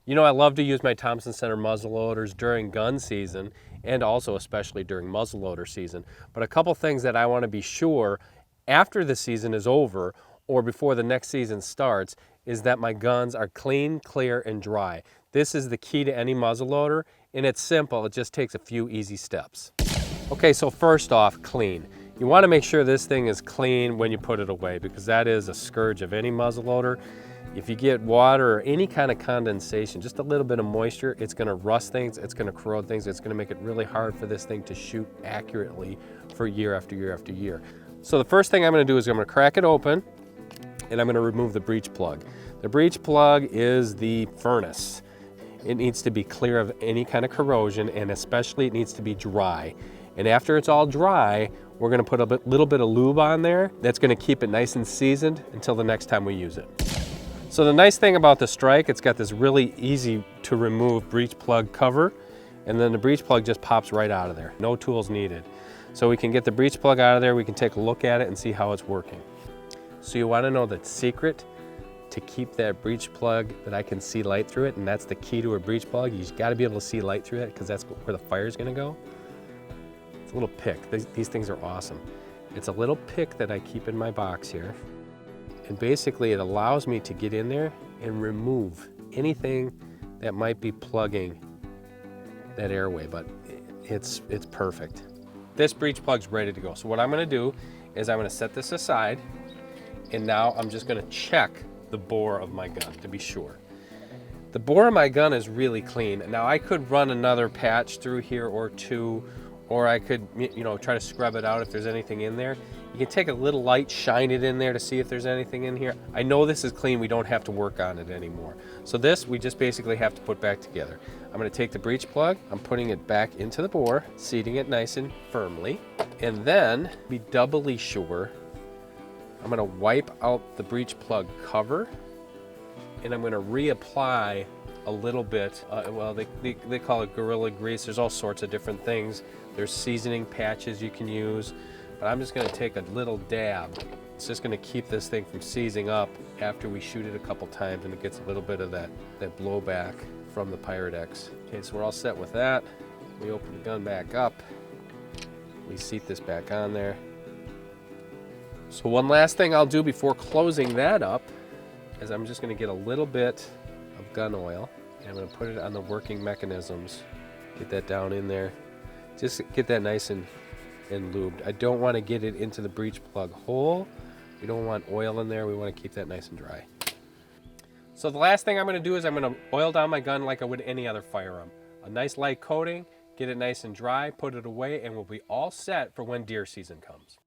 You know, I love to use my Thompson Center muzzle loaders during gun season and also especially during muzzleloader season. But a couple things that I want to be sure after the season is over or before the next season starts is that my guns are clean, clear, and dry. This is the key to any muzzleloader, and it's simple. It just takes a few easy steps. Okay, so first off, clean. You want to make sure this thing is clean when you put it away because that is a scourge of any muzzleloader. If you get water or any kind of condensation, just a little bit of moisture, it's going to rust things, it's going to corrode things, it's going to make it really hard for this thing to shoot accurately for year after year after year. So the first thing I'm going to do is I'm going to crack it open and I'm going to remove the breech plug. The breech plug is the furnace. It needs to be clear of any kind of corrosion, and especially it needs to be dry. And after it's all dry, we're going to put a little bit of lube on there. That's going to keep it nice and seasoned until the next time we use it. So the nice thing about the Strike, it's got this really easy to remove breech plug cover, and then the breech plug just pops right out of there. No tools needed. So we can get the breech plug out of there, we can take a look at it and see how it's working. So you want to know the secret to keep that breech plug that I can see light through it, and that's the key to a breech plug. You just got to be able to see light through it because that's where the fire is going to go. It's a little pick. These things are awesome. It's a little pick that I keep in my box here. And basically it allows me to get in there and remove anything that might be plugging that airway, but it's perfect. This breech plug's ready to go. So what I'm gonna do is I'm gonna set this aside, and now I'm just gonna check the bore of my gun to be sure. The bore of my gun is really clean. Now I could run another patch through here or two, or I could, you know, try to scrub it out if there's anything in there. You can take a little light, shine it in there to see if there's anything in here. I know this is clean, we don't have to work on it anymore. So this, we just basically have to put back together. I'm gonna take the breech plug, I'm putting it back into the bore, seating it nice and firmly, and then, be doubly sure, I'm gonna wipe out the breech plug cover, and I'm gonna reapply a little bit, well, they call it Gorilla Grease. There's all sorts of different things. There's seasoning patches you can use, but I'm just gonna take a little dab. It's just gonna keep this thing from seizing up after we shoot it a couple times and it gets a little bit of that blowback from the Pyrex. Okay, so we're all set with that. We open the gun back up. We seat this back on there. So one last thing I'll do before closing that up is I'm just gonna get a little bit of gun oil and I'm going to put it on the working mechanisms. Get that down in there. Just get that nice and lubed. I don't want to get it into the breech plug hole. We don't want oil in there. We want to keep that nice and dry. So the last thing I'm going to do is I'm going to oil down my gun like I would any other firearm. A nice light coating, get it nice and dry, put it away, and we'll be all set for when deer season comes.